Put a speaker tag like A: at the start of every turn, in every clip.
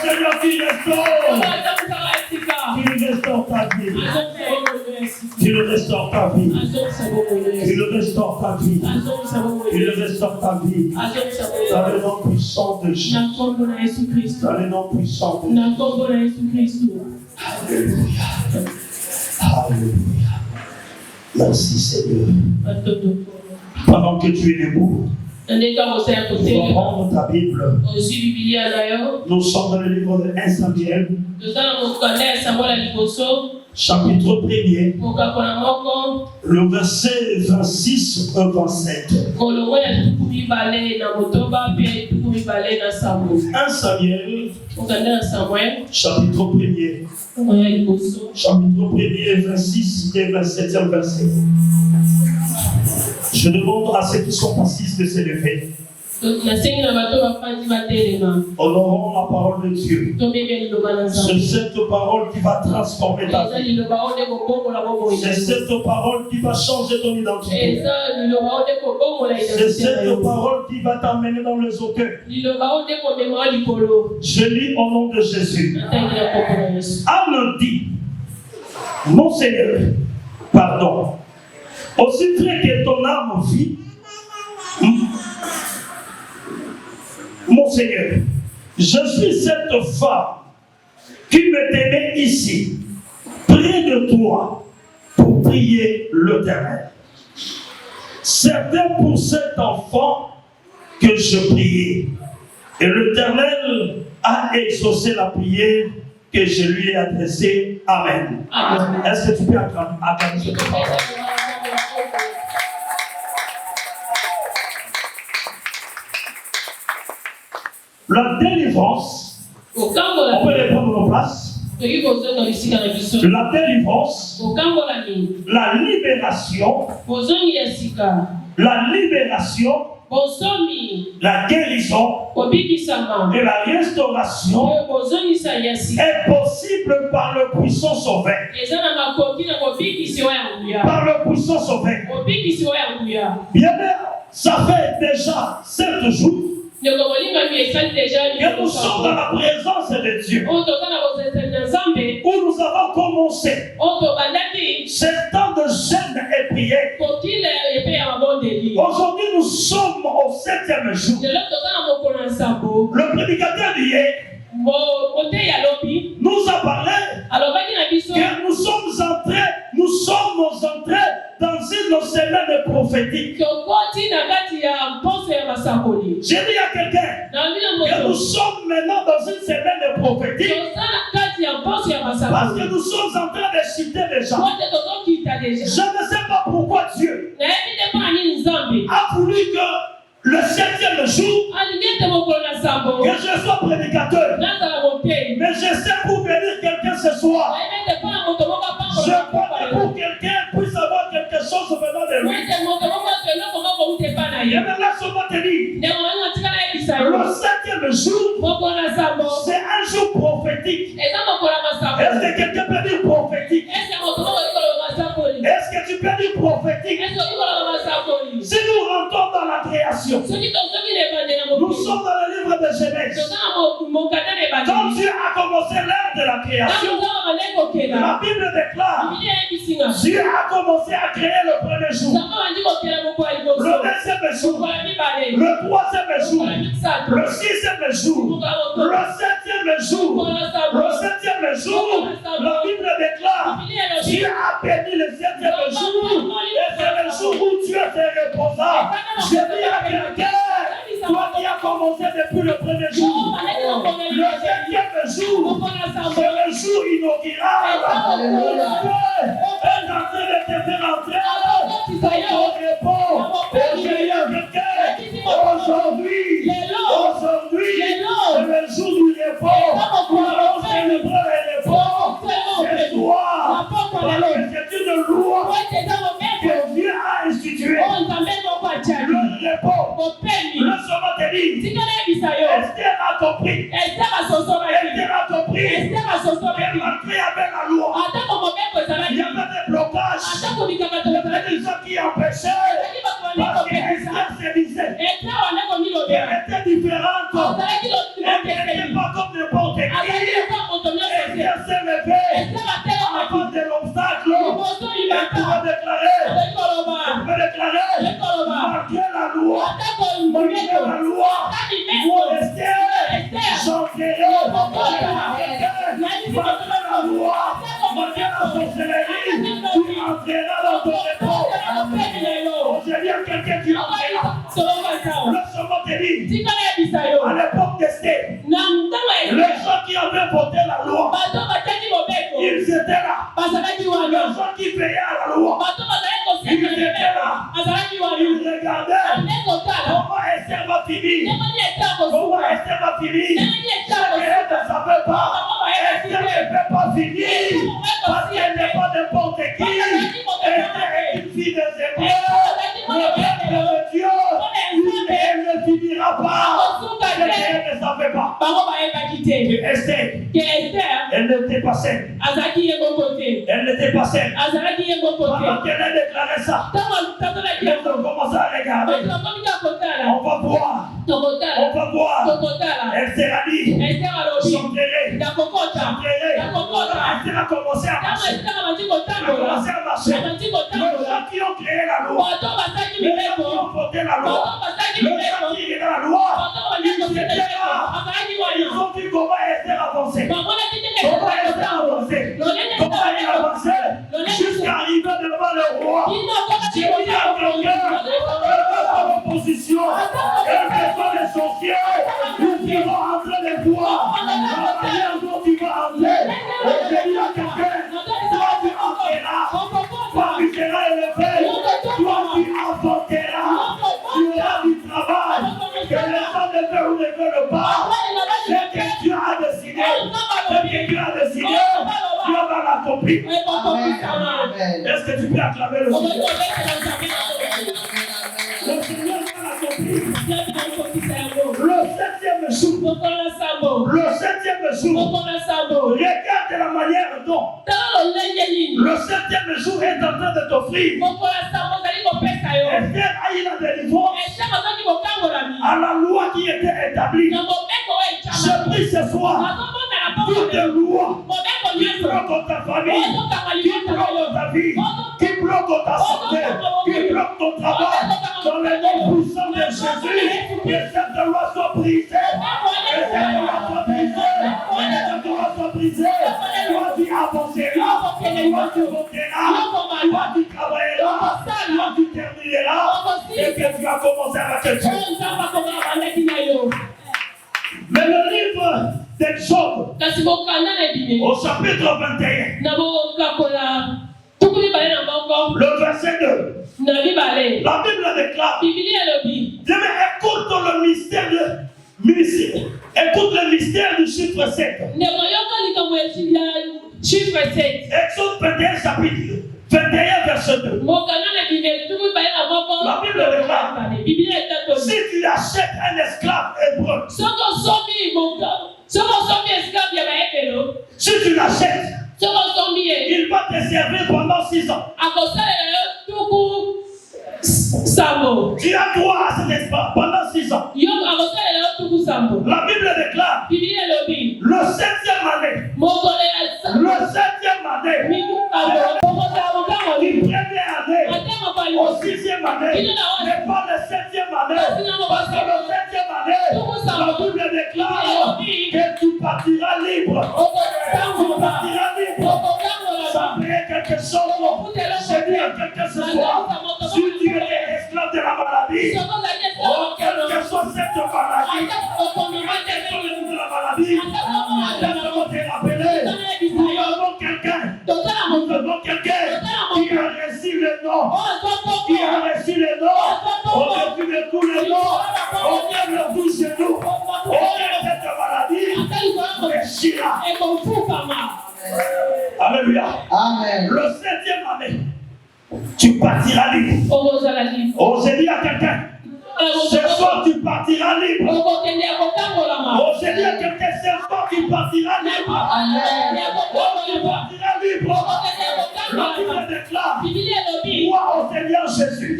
A: Seigneur qui restaure. Tu restaures ta vie. Tu le restaures ta vie. Tu le restaures ta vie. Tu le restaures ta vie. Dans le nom puissant de Jésus. Dans le nom puissant de Jésus. Alléluia. Alléluia. Merci Seigneur. Pendant que tu es debout, tu vas prendre ta Bible. Nous sommes dans le livre de 1 Samuel. Chapitre 1er. Le verset 26 au 27. 1 Samuel. Chapitre 1er. Chapitre 1er, 26 et 27e verset. Je demande à ceux qui sont assis de se lever. Honorons la parole de Dieu. C'est cette parole qui va transformer ta vie. C'est cette parole qui va changer ton identité. C'est cette parole qui va t'amener dans les hauteurs. Je lis au nom de Jésus. Anne dit, mon Seigneur, pardon, aussi vrai que ton âme vit, mon Seigneur, je suis cette femme qui me tenait ici, près de toi, pour prier l'Éternel. C'était pour cet enfant que je priais. Et l'Éternel a exaucé la prière que je lui ai adressée. Amen. Amen. Est-ce que tu peux acclamer cette parole? La délivrance, on peut les prendre en place. La délivrance, la libération, la guérison et la restauration est possible par le puissant sauveur. Par le puissant sauveur. Bien, ça fait déjà 7 jours que nous sommes dans la présence de Dieu, où nous avons commencé ce temps de jeûne et prière. Aujourd'hui, nous sommes au 7e jour. Le prédicateur d'hier nous a parlé que nous sommes entrés dans une semaine prophétique. J'ai dit à quelqu'un que nous sommes maintenant dans une semaine prophétique parce que nous sommes en train de citer les gens. Je ne sais pas pourquoi Dieu a voulu que le 7e jour que je sois prédicateur, mais je sais pour bénir quelqu'un ce soir. Je crois que pour quelqu'un puisse avoir quelque chose venant de lui. Et maintenant, laisse-moi te dire, le 7e jour, c'est un jour prophétique. Est-ce que quelqu'un peut dire prophétique? Est-ce que tu peux dire prophétique? Si nous rentrons dans la création, nous sommes dans le livre de Genèse. Quand Dieu a commencé l'ère de la création, la Bible déclare Dieu a commencé à créer le premier jour, le deuxième jour, le troisième jour, le sixième jour, le septième jour, la Bible déclare Dieu a béni le septième jour, et c'est le jour où Dieu se reposa. Je dis à quelqu'un, toi qui as commencé depuis le premier jour, le septième jour, c'est le jour inaugural. Dieu est en train de te faire entrer dans ton repos. Et je dis à quelqu'un, aujourd'hui, c'est le jour du repos. Nous allons célébrer le repos ce soir. Parce que c'est une loi que Dieu a instituée. Le repos. Laisse-moi te dire, Esther a compris. Esther a compris qu'elle rentrait avec la loi. Il y avait des blocages. Il y avait des gens qui empêchaient. Parce qu'Esther se disait qu'elle était différente. Elle n'était pas comme n'importe qui. la loi, malgré la sorcellerie, tu entreras dans ton repos. Aujourd'hui, il y a quelqu'un qui entrera. Le chemin te dit, à l'époque d'Esther, les gens qui avaient voté la loi, ils étaient là. Les gens qui veillaient à la loi, ils étaient là. Ils regardaient comment Esther va finir. Comment Esther va finir. Chacun ne savait pas. Esther ne peut pas finir parce qu'elle n'est pas n'importe qui. Esther est une fille de Hébreux. Le peuple de Dieu. Et elle ne finira pas. Elle ne savait pas. Esther, elle n'était pas saine. Elle n'était pas saine. Pendant qu'elle a déclaré ça, ils ont commencé à regarder. On va voir. On va voir. Esther a dit, j'entrerai. Esther a commencé à marcher. Les gens qui ont créé la loi, les gens qui ont voté la loi, les gens qui regardaient la loi, ils étaient là. Ils ont vu comment Esther avançait. Comment Esther avançait. Comment elle avançait jusqu'à arriver devant le roi. J'ai dit à quelqu'un, l'opposition, elle fait pas les sorciers, ils vont entrer les voix. La manière dont tu vas entrer, j'ai dit à quelqu'un, toi tu entreras, toi tu seras élevé, toi tu avanceras, tu auras du travail, que les gens ne veulent ou ne veulent pas, c'est que Dieu a décidé, c'est que Dieu a décidé, Dieu va l'accomplir. Est-ce que tu peux acclamer le Seigneur? Le Seigneur va l'accomplir. Le septième jour, regarde la manière dont le septième jour est en train de t'offrir. Esther a eu la délivrance à la loi qui était établie. Je prie ce soir, toute loi qui bloque ta famille, qui bloque ta vie, qui bloque ta santé, qui bloque ton travail, dans le nom puissant de Jésus, que cette loi soit brisée, que cette loi soit brisée, que cette loi soit brisée. Toi tu avanceras, toi tu voteras, toi tu travailleras, toi tu termineras, et que tu vas commencer avec quelque chose. Mais le livre d'Exode, au chapitre 21, le verset 2, la Bible déclare, écoute le mystère écoute le mystère du chiffre 7. Exode 21, chapitre 21, verset 2. La Bible déclare, si tu achètes un esclave hébreu, si tu l'achètes, il va te servir pendant 6 ans. Tu as droit à cet esclave pendant 6 ans. La Bible déclare, le 7e année, du première année au 6e année, mais pas le 7e année, parce que le 7e année, la Bible déclare que tu partiras libre. Tu partiras libre. Ça fait quelque chose. Je dis à quelqu'un ce soir, si tu es esclave de la maladie, quelle que soit cette maladie, quelle que soit la maladie, laisse-moi te rappeler, nous avons quelqu'un qui a reçu le nom, au-dessus de tous les noms, auquel le bout chez nous, auquel cette maladie déchira. Alléluia. Amen. Le 7e année, tu partiras libre. Oh, j'ai dit à quelqu'un, ce soir tu partiras libre. Oh, j'ai dit à quelqu'un, ce soir tu partiras libre. Oh, tu partiras libre. La Bible déclare, crois au Seigneur Jésus,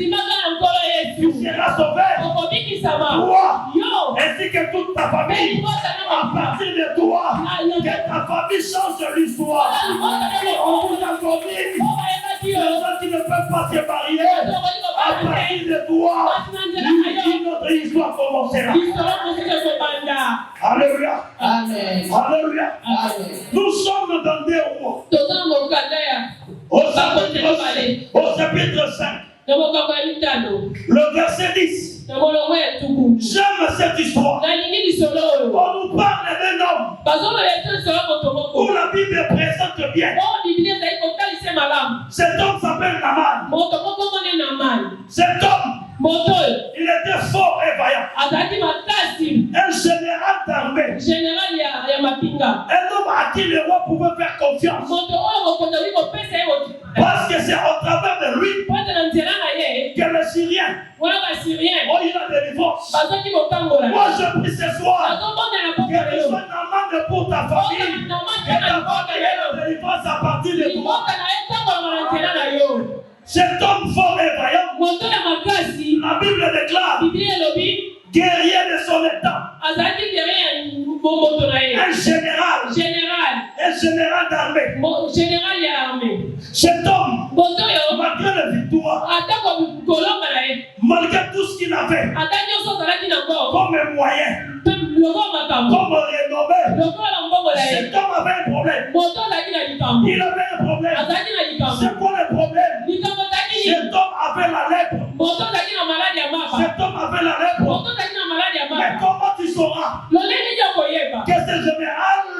A: tu seras sauvé. Toi, ainsi que toute ta famille, à partir de toi, que ta famille change l'histoire. On vous a connu, les gens qui ne peuvent pas se marier, à partir de toi, notre histoire commencera. Alléluia.
B: Amen.
A: Alléluia.
B: Amen.
A: Nous sommes dans des rois. Au chapitre 5. Le verset 10. J'aime cette histoire. On nous parle d'un homme où la Bible présente bien. Cet homme s'appelle Naaman. Cet homme, il était fort et vaillant. Un général d'armée. Un homme à qui le roi pouvait faire confiance. Parce que c'est au travers de lui que les Syriens ont eu la délivrance. Moi je prie ce soir que tu sois Naaman pour ta famille. Et ta famille ait la délivrance à partir de toi. Cet homme fort et vaillant, la Bible déclare, guerrier de son état, un général d'armée. Cet homme, malgré la victoire, malgré tout ce qu'il avait, comme moyen, comme renommé, cet homme avait un problème. Il avait un problème. C'est quoi le problème? Cet homme avait la lèpre. Cet homme avait la lèpre. Mais comment tu sauras que ce général a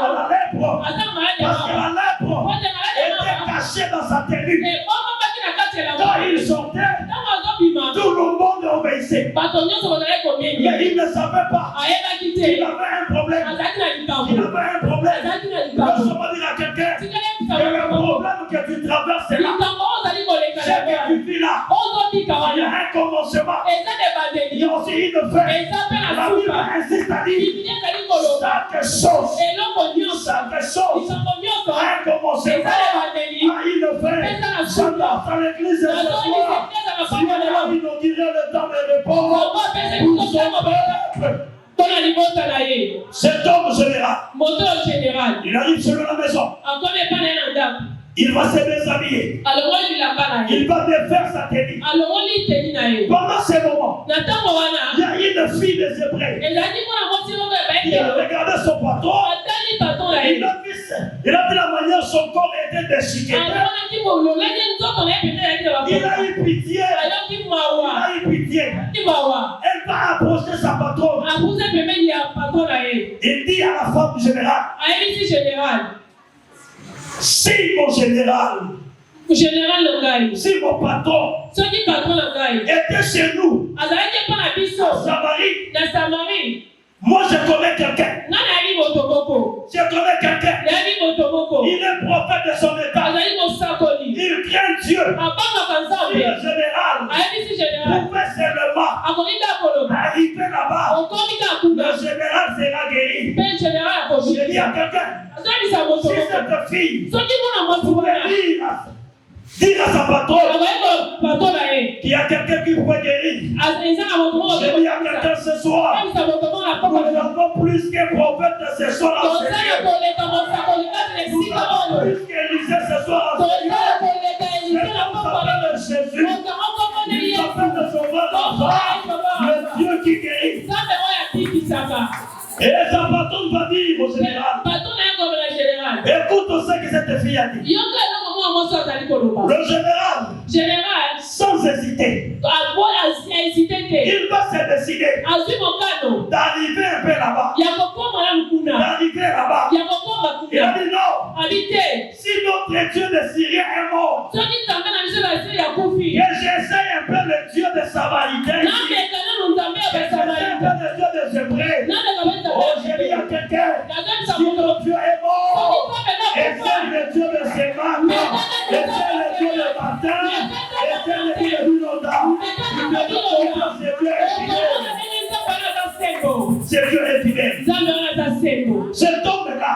A: la lèpre? Parce que la lèpre était cachée dans sa tenue. Quand il sortait, tout le monde obéissait. Mais il ne savait pas qu'il avait un problème. Il avait un problème. Je veux dire à quelqu'un que le problème que tu traverses est là. Ce que tu vis là, il y a un commencement. Il y a aussi une fin. La Bible insiste à dire chaque chose a un commencement, a une fin. J'annonce à l'église ce soir, si on a inauguré le temps de repos pour son peuple. Cet homme général, il arrive sur la maison. Il va se déshabiller. Il va défaire sa tenue. Pendant ce moment, il y a une fille des Hébreux. Il a regardé son patron. Il a vu la manière dont son corps était déchiqueté. Il a eu pitié. Elle va approcher sa patronne. Il dit à la femme générale, si mon général, si mon patron était chez nous, à Samarie, moi je connais quelqu'un. Je connais quelqu'un. Il est prophète de son état. Il craint Dieu. Le général pouvait seulement arriver là-bas. Le général sera guéri. Je dis à quelqu'un, si cette fille pouvait dire à sa patronne qu'il y a quelqu'un qui pouvait guérir. Je dis à quelqu'un ce soir, nous avons plus qu'un prophète ce soir en Seigneur. Nous avons plus qu'Élisée ce soir en Seigneur. Cet homme s'appelle Jésus. Il s'appelle le sauveur d'enfants, le Dieu qui guérit. Et sa patronne va dire au général, écoute ce que cette fille a dit. Le général, sans hésiter, il va se décider d'arriver un peu là-bas. D'arriver là-bas. Il a dit non. Si notre Dieu de Syrie est mort, que j'essaye un peu le Dieu de Samaritains. J'essaye un peu le Dieu des Hébreux. Oh, j'ai dit à quelqu'un, si notre Dieu est mort, essaye le Dieu de Séman, essaye le Dieu de Matin, essaye le Dieu de Lunoda. C'est Dieu est fidèle. Cet homme-là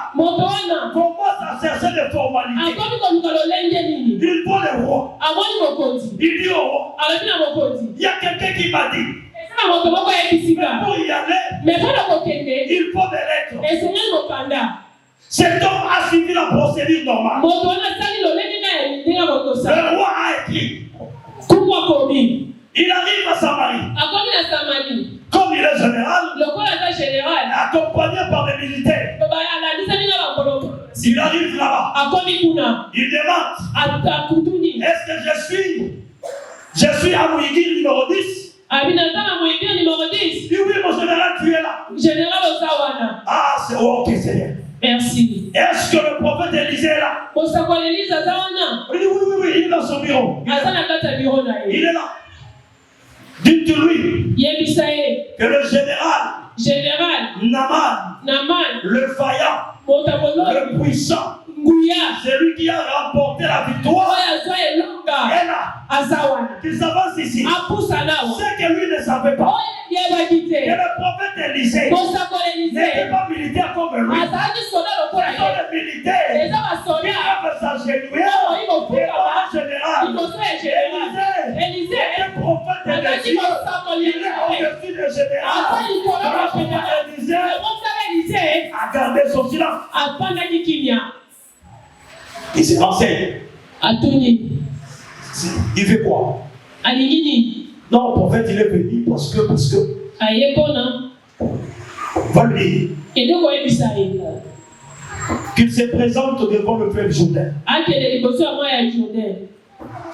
A: commence à chercher des formalités. Il voit le roi. Il dit au roi, il y a quelqu'un qui m'a dit, mais pour y aller, il faut des lettres. Cet homme a suivi la procédure normale. Le roi a écrit. Il arrive à Samarie. Comme il est général, accompagné par des militaires, il arrive là-bas. Il demande, est-ce que je suis à Mouigir numéro 10? Oui, mon général, tu es là. Ah, c'est ok, Seigneur.
B: Merci.
A: Est-ce que le prophète Élisée est là? Oui, il est dans son bureau. Il est là. Dites-lui que le général Naman, le vaillant, le puissant, c'est lui qui a remporté la victoire. Et là, qu'il s'avance ici. C'est que lui ne savait pas que le prophète Élisée n'était pas militaire comme lui. Ce sont les militaires qui doivent s'agenouiller devant le général. Élisée était prophète de Dieu. Il est au-dessus du général. Élisée a gardé son silence. Il se renseigne. Il fait quoi? Non, le prophète, il est venu parce que. Va lui dire qu'il se présente devant le fleuve Jourdain.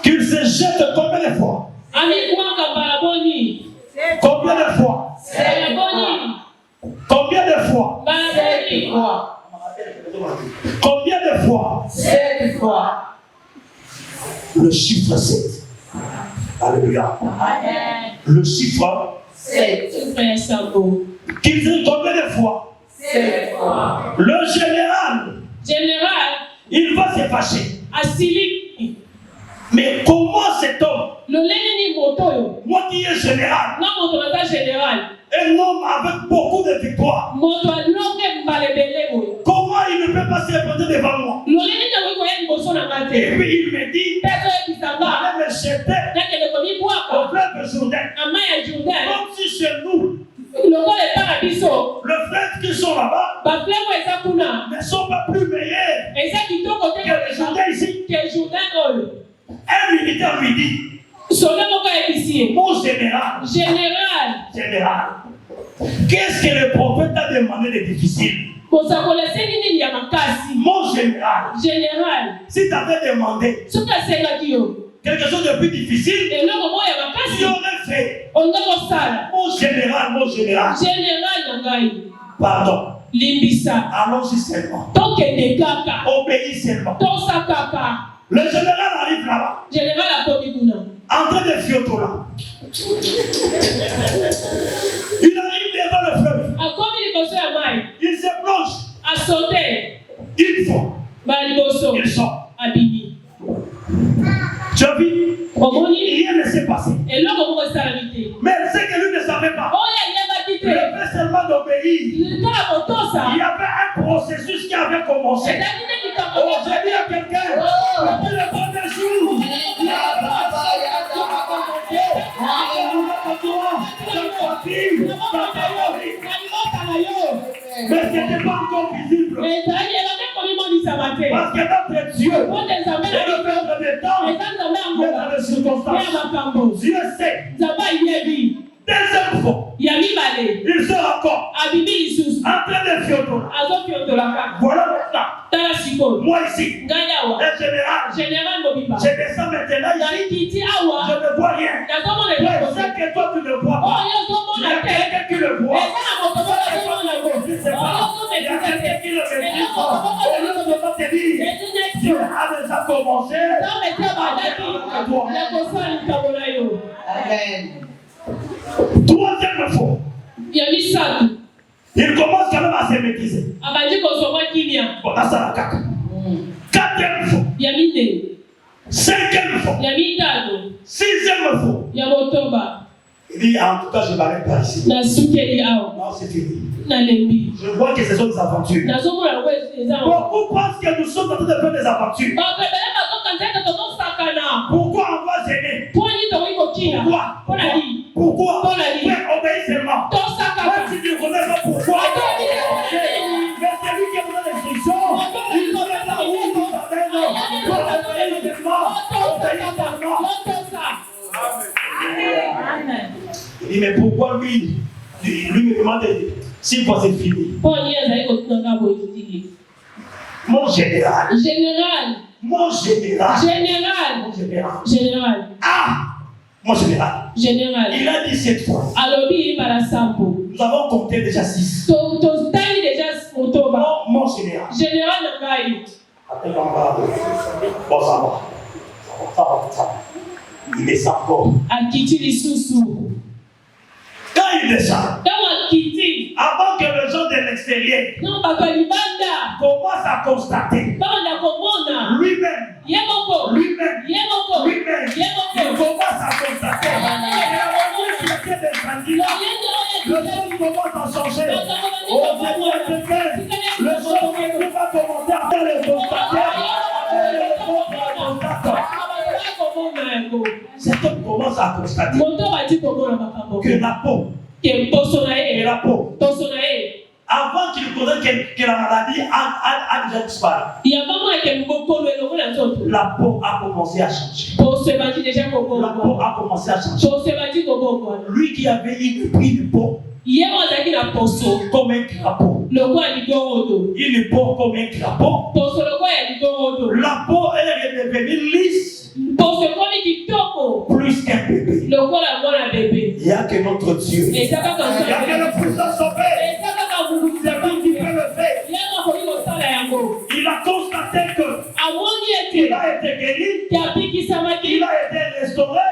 A: Qu'il se jette combien de fois? Combien de fois? Combien de fois? Combien de fois?
B: 7 fois.
A: Le chiffre 7. Alléluia. Le chiffre
B: 7.
A: Qu'il dit combien de fois?
B: 7 fois.
A: Le général, il va se fâcher. Mais comment cet homme, moi qui est général, un homme avec beaucoup de victoires, comment il ne peut pas se présenter devant moi? Et puis il me dit, allez me jeter au fleuve Jourdain. Comme si chez nous, le fleuve qui sont là-bas ne sont pas plus meilleurs que les Jourdains ici. Un militaire lui dit, mon général, qu'est-ce que le prophète a demandé de difficile? Mon général, si tu avais demandé quelque chose de plus difficile, tu aurais fait. Mon général. Pardon. Allons-y seulement. Obéis seulement. Le général arrive là-bas. En train de fiotola. Il arrive devant le fleuve. Il se plonge. Une fois. Il sort. Tu as vu? Rien ne s'est passé. Mais c'est que lui ne savait pas. Le fait seulement d'obéir. Il y avait un processus qui avait commencé. Aujourd'hui, il y a quelqu'un. Depuis le premier jour. Mais ce n'était pas encore visible. Parce que notre Dieu est le maître des temps, mais dans les circonstances. Dieu sait. Deuxième fois, il se encore en train de fiotola. Voilà maintenant. Moi ici, le général, je descends maintenant ici. Je ne vois rien. C'est que toi tu ne vois pas. Il y a quelqu'un qui le voit. Il y a quelqu'un qui le maîtrise. Dieu a déjà commencé.
B: Amen.
A: Troisième fois, il commence quand même à se maîtriser. Bon, ça la caca. Quatrième fois. Cinquième fois. Sixième fois. Il dit, en tout cas, je m'arrête pas ici. Non, c'est fini. Je vois que ce sont des aventures. Beaucoup pensent que nous sommes en train de faire des aventures. Pourquoi on va gêner? Pourquoi? Obéis seulement. Même si tu ne connais pas pourquoi, mais c'est lui qui a donné l'instruction. Il connaît la route pour t'amener. Pour obéir seulement. Obéis seulement. Amen. Il dit, mais pourquoi lui? lui me demande s'il faut c'est fini. Mon général. Mon général. Ah! Mon général. Il a dit cette fois. Nous avons compté déjà 6. Mon général. Bon, ça va. Il descend encore. Quand il descend, avant que les gens de l'extérieur commencent à constater lui-même, il commence à constater le monde commence à changer. Au Seigneur, le son que tu vas commencer à faire le constater. Cet homme commence à constater que la peau et la peau, avant qu'il connaisse que la maladie a déjà disparu, la peau a commencé à changer. La peau a commencé à changer. Lui qui avait une pris de peau comme un crapaud. Il est beau comme un crapaud. La peau est devenue lisse. Plus qu'un bébé. Il n'y a que notre Dieu. Il n'y a que le puissant sauvé. C'est lui qui peut le faire. Il a constaté que il a été guéri. Il a été restauré.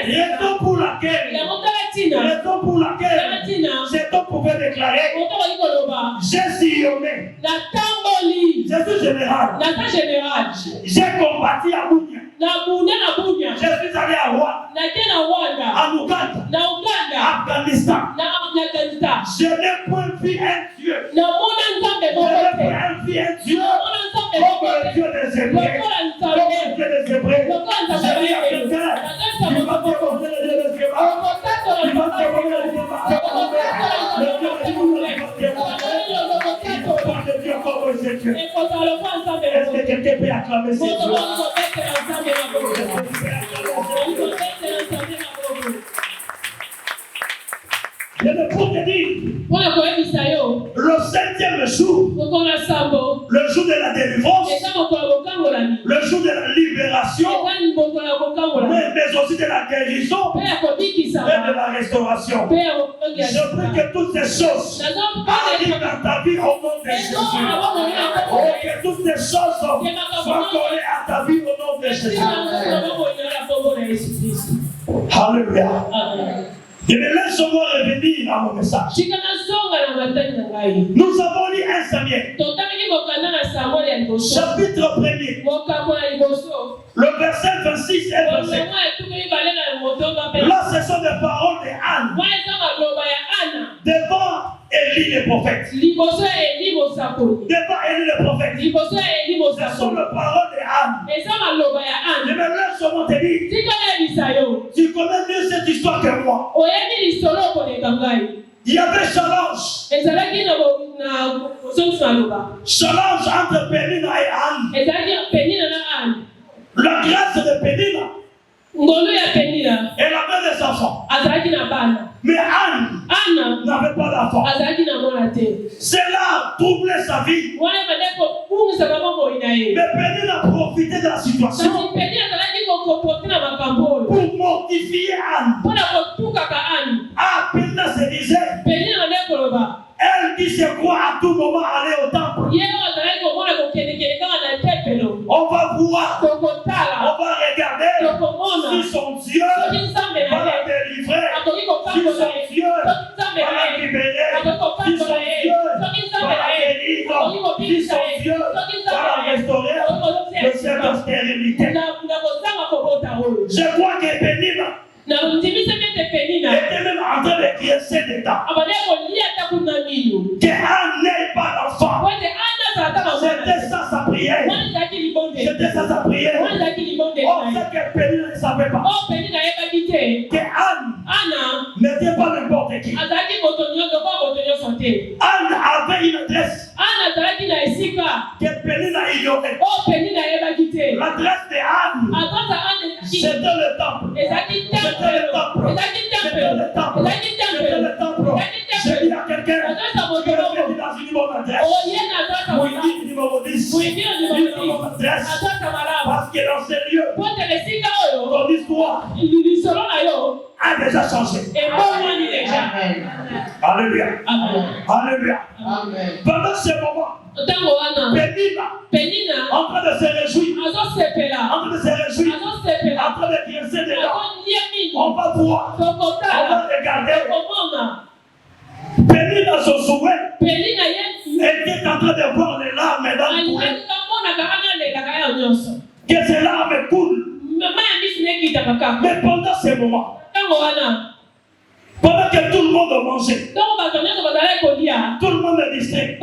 A: Raison pour laquelle cet homme pouvait déclarer: j'ai sillonné. Jésus général. J'ai combattu à Bounia. Je suis allé à Rwanda, à Ouganda, Afghanistan. Je n'ai point vu un Dieu. Je n'ai point vu un Dieu comme le Dieu des Hébreux. Comme le Dieu des Hébreux. Je dis à quelqu'un, tu vas te connaître le Dieu des Hébreux. Tu vas te connaître le Dieu des Hébreux. Le Dieu des Hébreux. Le Dieu comme ce Dieu. Est-ce que quelqu'un peut acclamer ce Dieu? Je ne peux te dire, le 7e jour, le jour de la délivrance, le jour de la libération, mais aussi de la guérison et de la restauration. Je prie que toutes ces choses arrivent dans ta vie au nom de Jésus. Oh, que toutes ces choses soient collées à ta vie au nom de Jésus. Alléluia. Je me laisse-moi revenir à mon message. Nous avons lu 1 Samuel, chapitre 1er, le verset 26 et 27. Là, ce sont des paroles de Anne devant Élie le prophète. Devant Élie le prophète. Ce sont les paroles de Anne. Je me laisse-moi te dire, tu connais mieux cette histoire que moi. Il y avait challenge. Challenge entre Pénina et Anne. La grâce de Pénina, elle avait des enfants. Mais Anne n'avait pas d'enfants. Cela troublait sa vie. Mais Pénina profitait de la situation pour mortifier Anne. Ah, Pénina se disait, elle qui se croit à tout moment aller au temple. On va voir, on va regarder si son Dieu va la délivrer, si son Dieu va la libérer, si son Dieu va la guérir, si son Dieu va la restaurer de cette stérilité. Je crois que Pénina était même en train de crier cet état. Que Anne n'ait pas d'enfant. C'était ça sa prière. C'était ça sa prière. On sait que Pénina ne savait pas que Anne n'était pas n'importe qui. Anne avait une adresse que Pénina ignorait. L'adresse de Anne, c'était le temple. C'était le temple. C'était le temple. C'était le adresse. Mwingine numéro 10. Numéro adresse. Parce que dans ces lieux, ton histoire a déjà changé. Alléluia. Alléluia. Pendant ce moment, Pénina, en train de se réjouir, en train de se réjouir, en train de grincer des dents. On va voir, on va regarder. Pénina se souvient, était en train de voir les larmes dans le poulet. Que ces larmes coulent. Mais pendant ce moment, pendant que tout le monde mangeait, tout le monde est distrait.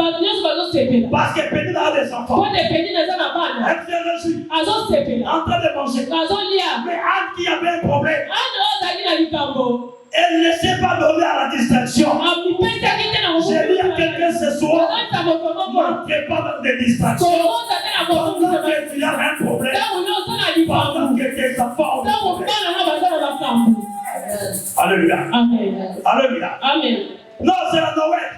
A: Parce que Pénina a des enfants. Elle se réjouit en train de manger. Mais Anne qui avait un problème, elle ne s'est pas donnée à la distraction. J'ai dit à quelqu'un ce soir, n'entrez pas dans des distractions. Pendant que tu as un problème, pendant que tes enfants ont un problème. Alléluia.
B: Amen.
A: Alléluia.
B: Amen.
A: Non, c'est la Noël.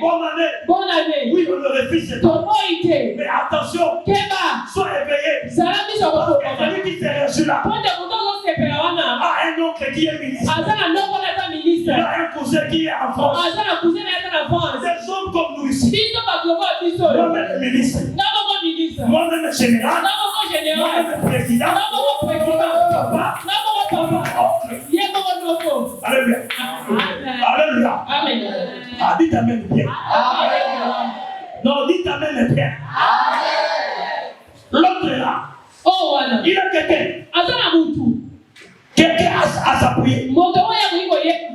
A: Bonne année. Oui, on aurait fait ce temps. Mais attention, sois éveillé. Parce que celui qui s'est reçu là a un oncle qui est ministre. Il a un cousin qui est en France. Des hommes comme nous ici. Moi-même ministre. Moi-même général. Moi-même président. Papa. Alléluia. Alléluia.
B: Amen.
A: Ah, dites amen bien. Non, dites amen bien. L'autre est là. Il a quelqu'un. Quelqu'un à s'appuyer.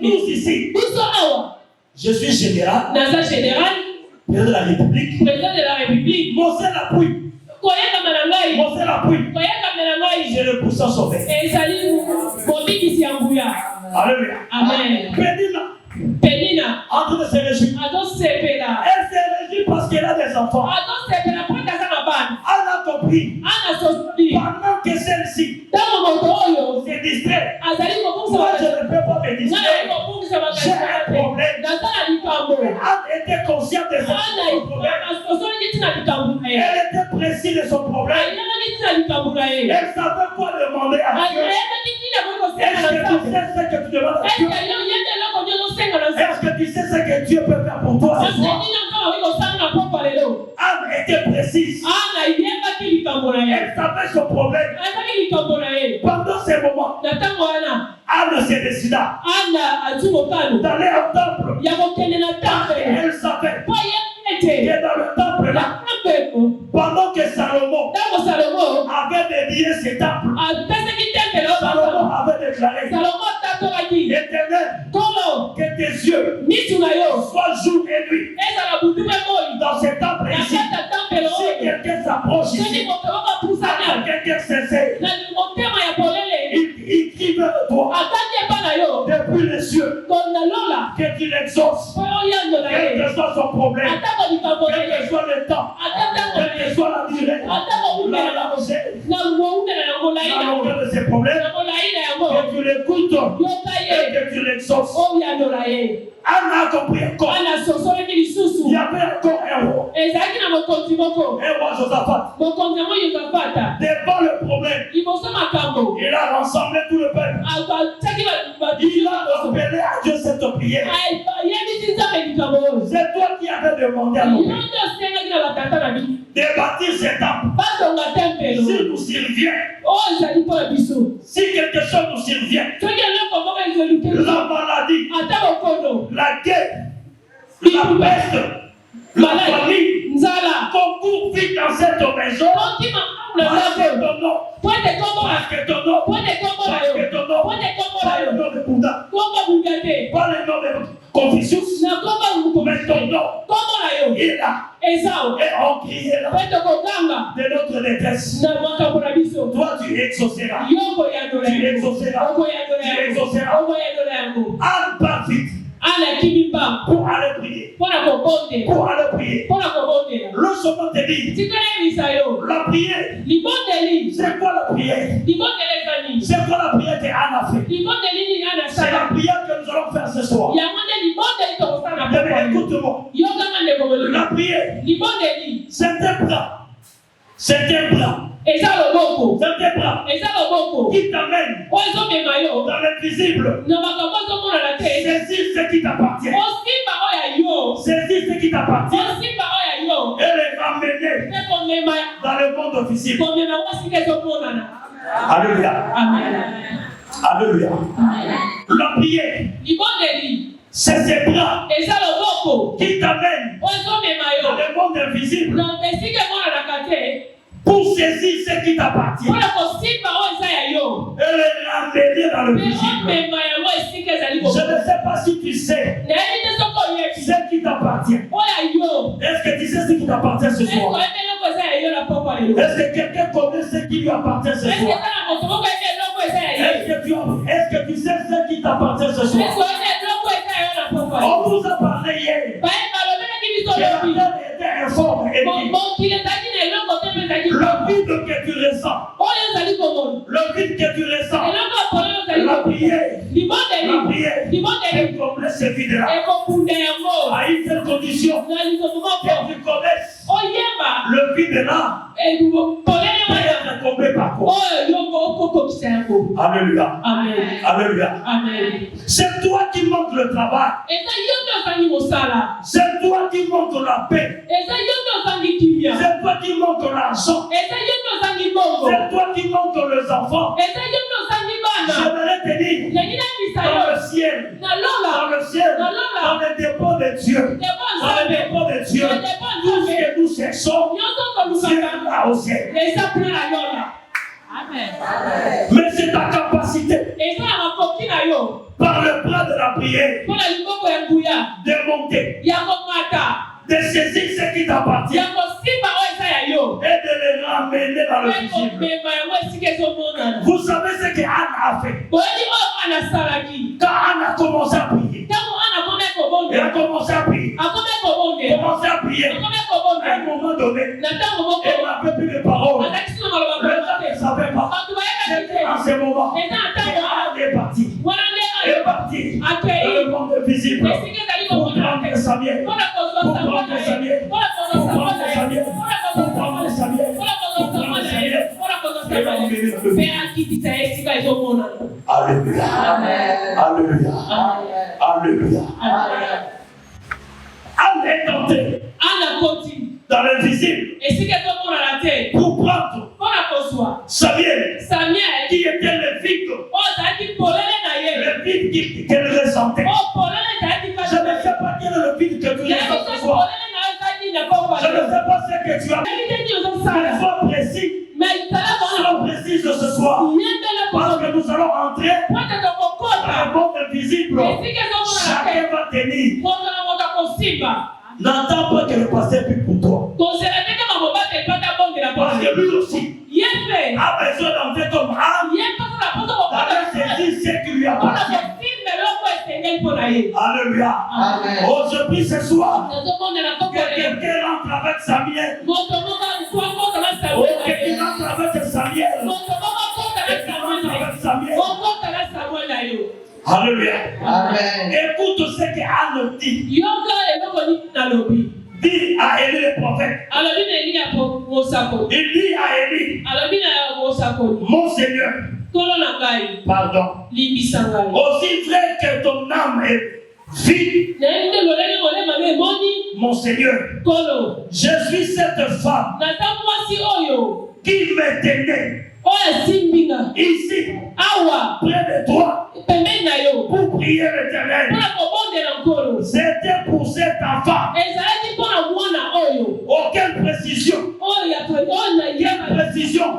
A: Nous ici. Je suis général. Président de la République. Moselle appuie. Moselle appuie. J'ai le puissant sauvé. Alléluia.
B: Amen.
A: Pénina, en train de se réjouir. Elle se réjouit parce qu'elle a des enfants. Elle a compris. Pendant que celle-ci se distrait, moi je ne peux pas me distraire. J'ai un problème. Elle était consciente de son problème. Elle était précise de son problème. Elle savait quoi demander à Dieu. Est-ce que tu sais ce que tu demandes à Dieu? Est-ce que tu sais ce que Dieu peut faire pour toi ce soir? Anne était précise. Elle savait son problème. Pendant ces moments, Anne se décida d'aller au temple. Elle savait que dans le temple là, pendant que Salomon avait dédié ce temple, Salomon avait déclaré: Éternel, que tes yeux soient jour et nuit dans ce temple ici. Si quelqu'un s'approche ici, si quelqu'un s'essaie, il crie vers toi depuis les cieux, que tu l'exauces, quel que soit son problème, quel que soit le temps, quelle que soit la durée, la longueur de ses problèmes, que tu l'écoutes et que tu l'exauces. Anne a compris encore. Il y avait encore un roi. Un roi Josaphat. Devant le problème, il a rassemblé tout le peuple. Il a rappelé à Dieu cette prière. C'est toi qui avais demandé à nous de bâtir cet temple. Si nous survient, si quelque chose nous survient, la maladie, la guerre, la peste, la famille, concourt vite dans cette maison. Parce que ton nom, parce que ton nom, parce que ton nom, pas le nom de Bouddha, pas le nom de Confucius, mais ton nom, il est là. Et on crie là de notre détresse. Toi, tu exauceras. Tu exauceras. Tu exauceras. Anne part vite pour aller prier. Pour aller prier. Laisse-moi te dire. La prière. C'est quoi la prière? C'est quoi la prière qu'Anne a fait? C'est la prière que nous allons faire ce soir. Mais écoute-moi. La prière. C'est un bras. C'est un bras. C'est un bras qui t'amène dans l'invisible. Saisis ce qui t'appartient. Saisis ce qui t'appartient. Et les ramener dans le monde visible. Alléluia. Alléluia. La prière, c'est ces bras qui t'amènent dans le monde invisible pour saisir ce qui t'appartient et les ramener dans le visible. Je ne sais pas si tu sais ce qui t'appartient. Est-ce que tu sais ce qui t'appartient ce soir? Est-ce que quelqu'un connaît ce qui lui appartient ce soir? Est-ce que tu sais ce qui t'appartient ce soir? On vous a parlé hier. Quelqu'un était informé et dit le vide que tu ressens. Le vide que tu ressens. La prière. Elle comblait ce vide-là. À une seule condition. Que tu connaisses le vide-là. Elle est comblée par quoi? Alléluia. Alléluia. C'est toi qui manques le travail. C'est toi qui manques la paix. C'est toi qui manques l'argent. C'est toi qui manques les enfants. J'aimerais te dire, dans le ciel, dans le dépôt de Dieu, tout ce que nous cherchons, c'est là au ciel.
C: Amen.
A: Mais c'est ta capacité, par le bras de la prière, de monter, de saisir ce qui t'appartient et de les ramener dans le visible. Vous savez ce que Anne a fait? Quand Anne a commencé à prier, elle a commencé à prier, à un moment donné, elle n'avait plus de paroles. Elle ne savait pas. C'était en ce moment qu'Anne est partie. Elle est partie dans le monde visible pour prendre Samuel. Alléluia. Alléluia. Alléluia. Anne est entrée dans l'invisible pour prendre Samuel, qui était le vide qu'elle ressentait. Je ne sais pas quel est le vide que tu ressens ce soir. Je ne sais pas ce que tu as. Mais sois précis. Sois précise ce soir. Parce que nous allons entrer dans le monde invisible. Chacun va tenir. N'attends pas que le pasteur prie pour toi. Parce que lui aussi a besoin d'entrer comme âme d'aller saisir ce qui lui appartient. Alléluia. Oh, je prie ce soir que quelqu'un rentre avec Samuel. Oh, que tu rentres avec Samuel. Alléluia. Écoute ce que Anne dit. Dit à Élie le prophète. Il dit à Élie, mon Seigneur, pardon, aussi vrai que ton âme est vide, mon Seigneur, je suis cette femme qui me tenait ici, près de toi, pour prier l'Éternel. C'était pour cet enfant. Aucune précision. Quelle précision?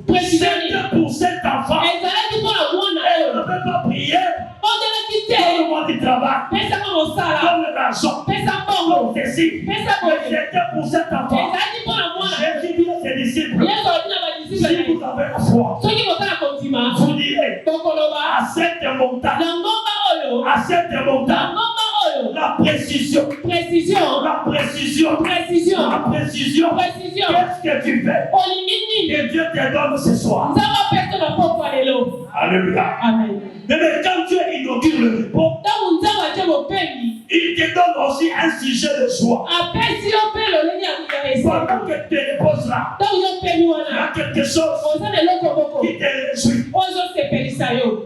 A: C'était pour cet enfant. Elle ne peut pas prier pour le monde du travail, comme l'argent, comme ceci. Mais c'était pour cet enfant. Jésus dit à ses disciples, si vous avez la foi, vous direz à cette montagne, La précision.
B: Précision.
A: La précision.
B: Précision.
A: La précision.
B: Précision.
A: Qu'est-ce que tu fais? Que Dieu te donne ce soir. Alléluia.
B: Amen.
A: Mais quand Dieu inaugure le repos, il te donne aussi un sujet de joie. Pendant que tu te reposes là, il y a quelque chose qui te réjouit.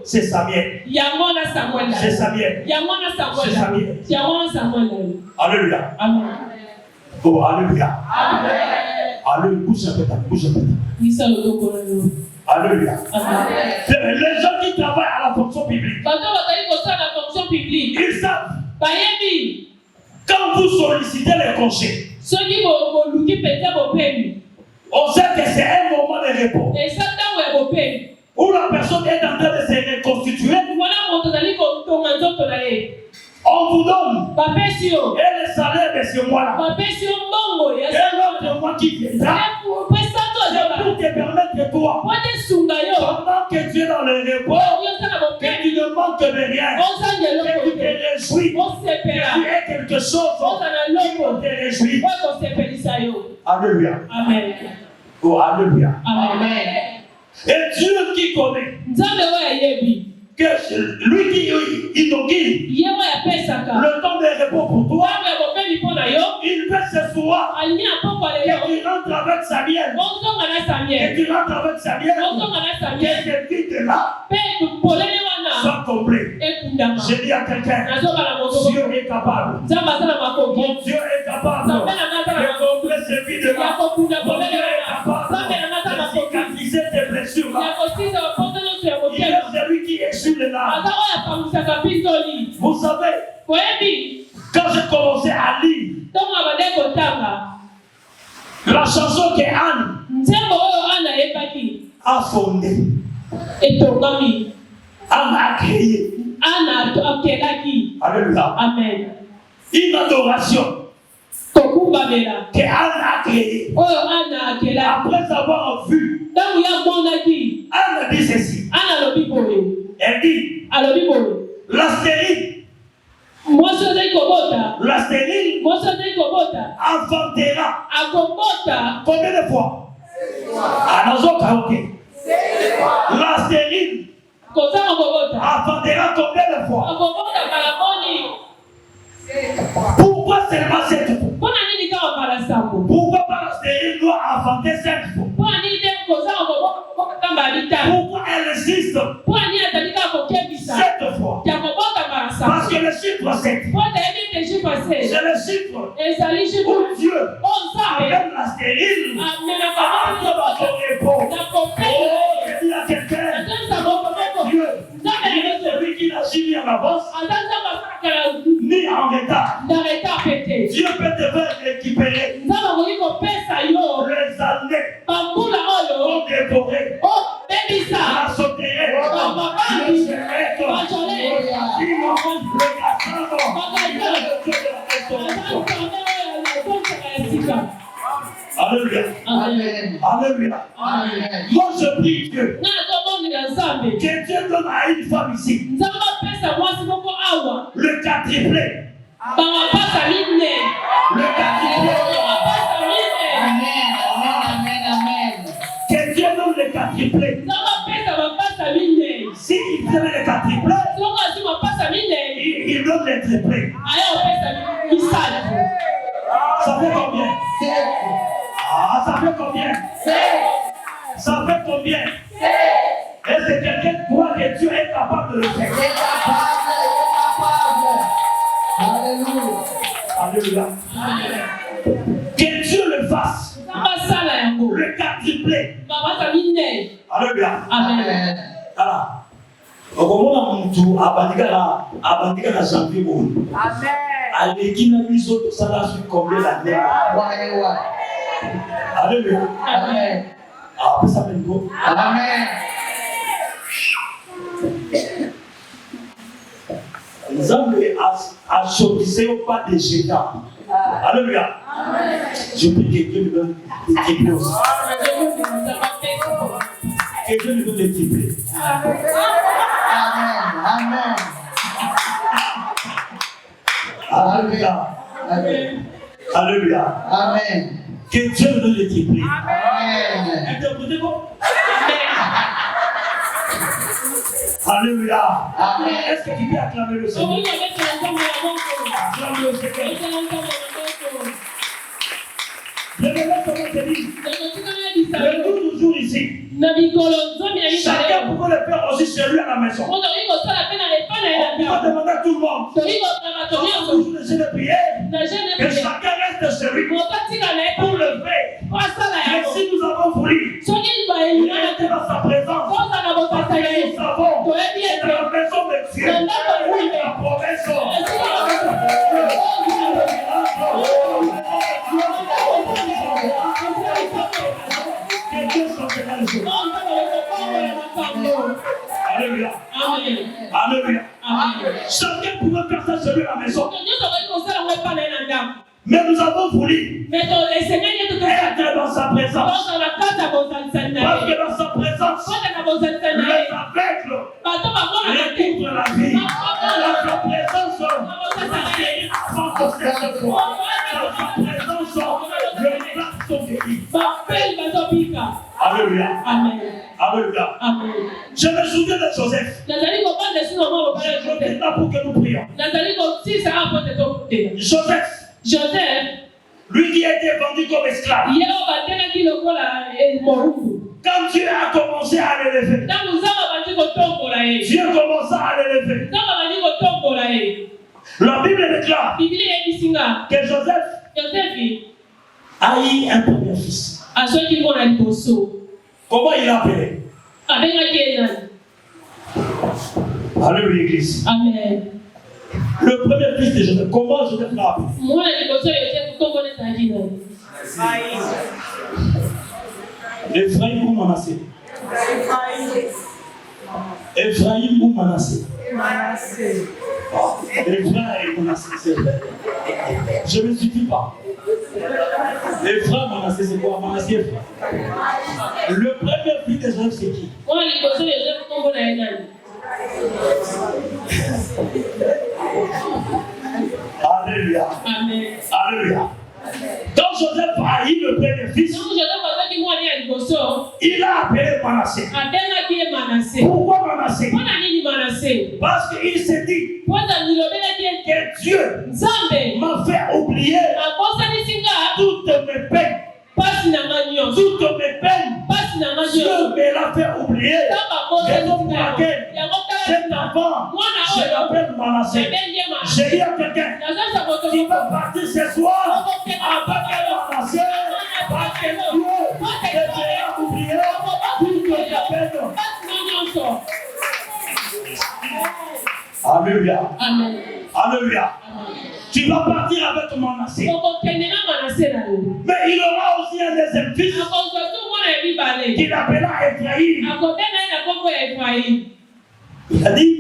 A: C'est Samuel. C'est Samuel. C'est Samuel. Alléluia.
B: Amen.
A: Oh, alléluia.
B: Amen.
A: Alléluia. Bouge un peu, bouge un peu. Alléluia.
B: Amen.
A: Les gens qui travaillent à la fonction publique, ils savent. Quand vous sollicitez les congés, on sait que c'est un moment de repos où la personne est en train de se reconstituer. On vous donne et le salaire de ce mois-là. Et l'autre mois qui viendra, pour te permettre toi, pendant que tu es dans le repos, que tu ne manques de rien, que tu te réjouis, que tu aies quelque chose qui te réjouit. Alléluia.
B: Amen.
A: Oh, alléluia.
B: Amen.
A: Et Dieu qui connaît, que lui qui inaugure le temps de repos pour toi, il fait ce soir que tu rentres avec Samuel, que tu rentres avec Samuel, que cette vie-là soit complète. J'ai dit à quelqu'un, Dieu est capable. Mon Dieu est capable de combler cette vie-là. Mon Dieu est capable de cicatriser tes blessures-là. Il est celui qui exulte les larmes. Vous savez, quand j'ai commencé à lire la chanson que Anne a fondée, Anne a créé. Alléluia.
B: Amen.
A: Une adoration que Anne a créée. Après avoir vu, Anne dit ceci. Elle dit, la stérile inventera combien de fois? La stérile inventera combien de fois? Pourquoi seulement 7 fois? Pourquoi pas la stérile doit inventer 5 fois? Pourquoi elle existe 7 fois? Parce que le chiffre 7, c'est le chiffre où Dieu amène la stérile à son repos. Oh, je dis à quelqu'un, Dieu, il est celui qui n'agit ni en avance, ni en retard. Dieu peut te faire récupérer les années ont dévoré. La sauterelle, le serrette, Alléluia.
B: Amen.
A: Alléluia.
B: Amen.
A: Moi je prie Dieu. Que Dieu donne à une femme ici le quadruplé. Le quadruplé.
B: Amen. Amen. Amen.
A: Que Dieu donne le quadruplé. S'il donne le quadruplé, il donne le triplé. Ça fait combien? Ah, ça fait combien? Ça fait combien? Est-ce que quelqu'un croit que Dieu est capable de le faire?
B: Il est capable. Alléluia.
A: Alléluia. Que Dieu le fasse. Le quadruplé. Alléluia.
B: Amen.
A: Voilà. Okomona muntu abandika na janvier moyi.
B: Amen.
A: Aleki na biso tosala su combler la terre. Alléluia.
B: Amen.
A: Ah, pesa bengo.
B: Amen.
A: Nzambe achotissé pas de géants. Alléluia.
B: Amen.
A: Je prie que Dieu me donne des triplés aussi. Que Dieu me donne des triplés.
B: Amen. Amen.
A: Alléluia.
B: Amen.
A: Alléluia.
B: Amen.
A: Que Dieu nous donne les triplés.
B: Amen.
A: Interprétez-vous. Alléluia.
B: Amen.
A: Est-ce que tu peux acclamer le Seigneur? Acclame le Seigneur. Je vais mettre te dire. Le jour toujours ici. Chacun pouvait le faire aussi chez lui à la maison. On pouvait demander à tout le monde. Toujours le jeu de prière. Que chacun reste chez lui. Pour le faire. Mais si nous avons voulu, il a été dans sa présence. Parce que nous savons que dans la maison de Dieu, la promesse. Alléluia. Alléluia. Chacun pouvait faire ça chez lui à la maison. Mais nous avons voulu être dans sa présence. Parce que dans sa présence, les aveugles découvrent la vie. Dans sa présence, les guéris avancent cette fois. Dans sa présence, les larmes sont guéris. Alléluia. Alléluia. Je me souviens de Joseph. Je suis là pour que nous prions. Joseph, lui qui a été vendu comme esclave. Quand Dieu a commencé à l'élever, Dieu commença à l'élever. La Bible déclare que Joseph a eu un premier fils. Comment il l'a appelé? Alléluia, Église. Amen. Le premier fils de Joseph, comment Joseph l'a appelé? Ephraïm ou Manassé? Ephraïm ou Manassé? Ephraïm et Manassé. Je ne me suffis pas. Ephraïm, Manassé, c'est quoi? Manassé, Ephraïm. Le premier fils de Joseph, c'est qui? Alléluia. Alléluia. Quand Joseph a eu le premier fils, il a appelé Manassé. Pourquoi Manassé? Parce qu'il s'est dit que Dieu m'a fait oublier toutes mes peines. Toutes mes peines, Dieu me l'a fait oublier. Raison pour laquelle cet enfant, je l'appelle Manassé. J'ai dit à quelqu'un qui va partir ce soir avec Manassé, parce que Dieu te oublié toutes mes peines. Alléluia. Alléluia. Tu vas partir avec Manassé. Mais il aura aussi un deuxième fils qu'il appellera Ephraïm. Il a dit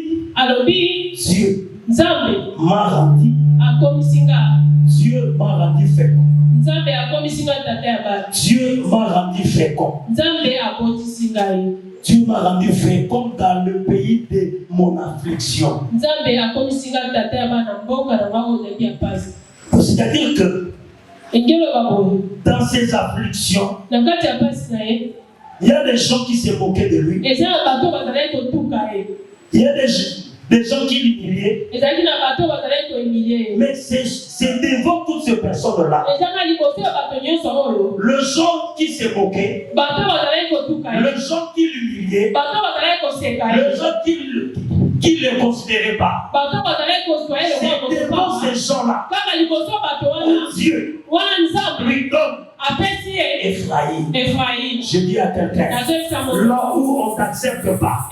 A: Dieu m'a rendu. Dieu m'a rendu fécond. Dieu m'a rendu fécond. Dieu m'a rendu fécond dans le pays de mon affliction. C'est-à-dire que dans ses afflictions, il y a des gens qui se moquaient de lui. Il y a des gens qui l'humiliaient. Mais c'est devant toutes ces personnes-là, le gens qui se moquaient, le gens qui l'humiliaient, le gens qui ne le considéraient pas, c'est devant ces gens-là où Dieu lui donne Ephraïm. Je dis à quelqu'un, là où on ne t'accepte pas,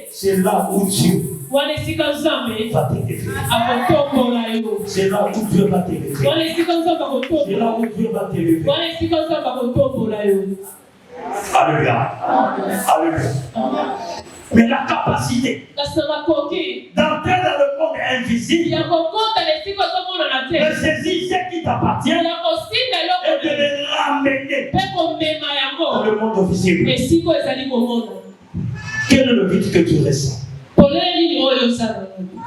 A: c'est là où Dieu va t'élever. C'est là où Dieu va t'élever. C'est là où Dieu va t'élever. Alléluia. Alléluia. Mais la capacité d'entrer dans le monde invisible, de saisir ce qui t'appartient et de les ramener dans le monde visible. Quel est le vide que tu ressens?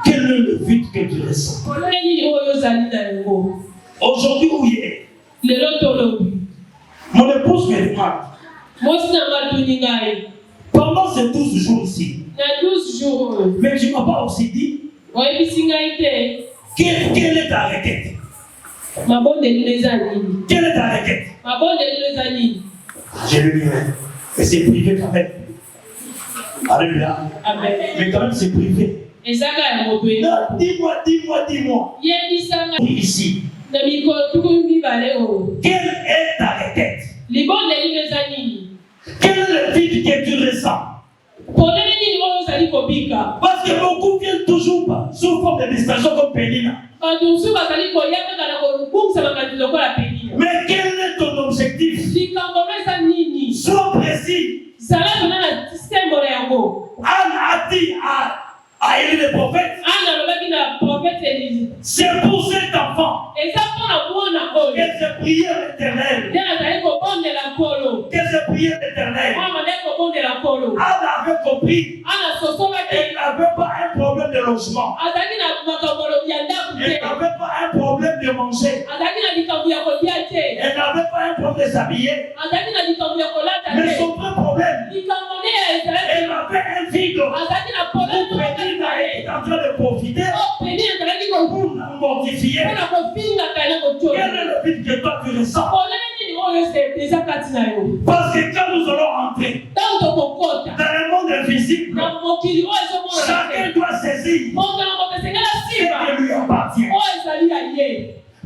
A: Quel Quel est le vide que tu ressens? Aujourd'hui ou hier? Mon épouse me demande. Pendant ces 12 jours ici. Mais tu ne m'as pas aussi dit. Quelle est ta requête? Quelle est ta requête? Je lui dirai. Mais c'est privé quand même. Alléluia. Mais quand même c'est privé. Non, dis-moi. Ici. Quelle est ta requête? Quel est le vide que tu ressens? Parce que beaucoup viennent toujours sous forme de distraction comme Pénina. Mais quel est ton objectif? Sois précis. Anne a dit à Élie le prophète, c'est pour cet enfant qu'elle s'est prié l'éternel. Qu'elle s'est prié l'éternel. Anne avait compris. Elle n'avait pas un problème de logement. Elle n'avait pas un problème de manger. Elle n'avait pas un problème de s'habiller. Mais son vrai problème, elle avait un vide. Elle est en train de profiter pour mortifier. Quel est le vide que toi tu ressens? Parce que quand nous allons entrer dans le monde invisible, chacun doit saisir ce qui lui appartient.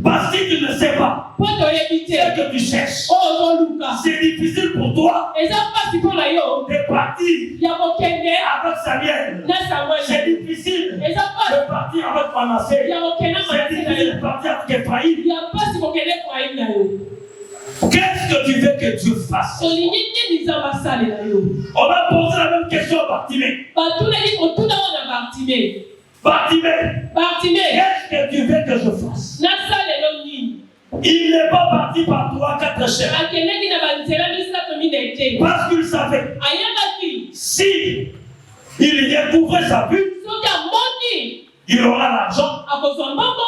A: Parce que tu ne sais pas ce que tu cherches. C'est difficile pour toi de partir avec Samuel. C'est difficile de partir avec Manassé. C'est difficile de partir avec Ephraïm. Qu'est-ce que tu veux que Dieu fasse? On a posé la même question à Bartimée. Bartimée, qu'est-ce que tu veux que je fasse? Il n'est pas parti par 3-4 chefs. Parce qu'il savait, si il découvrait sa vue, il aura l'argent,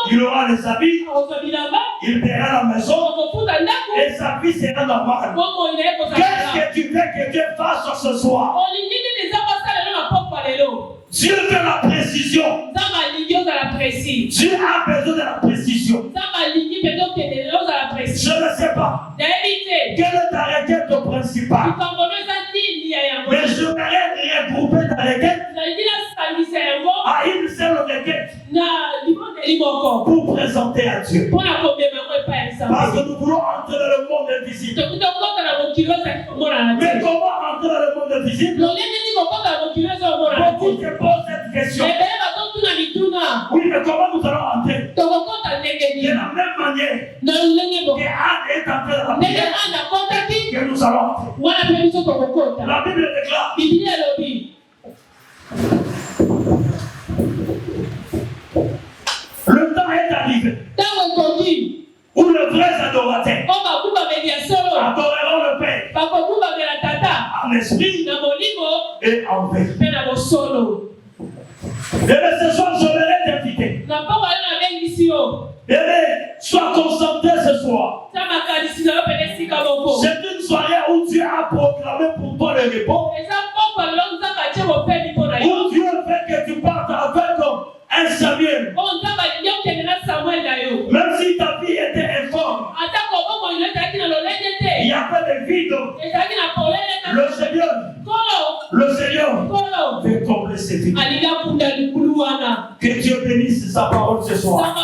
A: il aura les habits, il paiera la maison et sa vie sera normale. Qu'est-ce que tu veux que Dieu fasse ce soir? Dieu veut la précision. Dieu a besoin de la précision. Je ne sais pas quelle est ta requête principale. Mais je voudrais regrouper ta requête à une seule requête pour présenter à Dieu. Parce que nous voulons entrer dans le monde invisible. Mais comment entrer dans le monde invisible? Beaucoup se posent cette question. Oui, mais comment nous allons entrer? De la même manière que Anne est entrée dans la prière, que nous allons entrer. La Bible déclare. Le temps est arrivé où les vrais adorateurs adoreront le Père en esprit et en vérité. Et ce soir, je voudrais t'inviter. Sois concentré ce soir. C'est une soirée où Dieu a proclamé pour toi le repos. Où Dieu fait que tu partes avec un Samuel. Même si ta vie était informe, il y avait des vides. Le Seigneur veut combler ces vides. Que Dieu bénisse sa parole ce soir.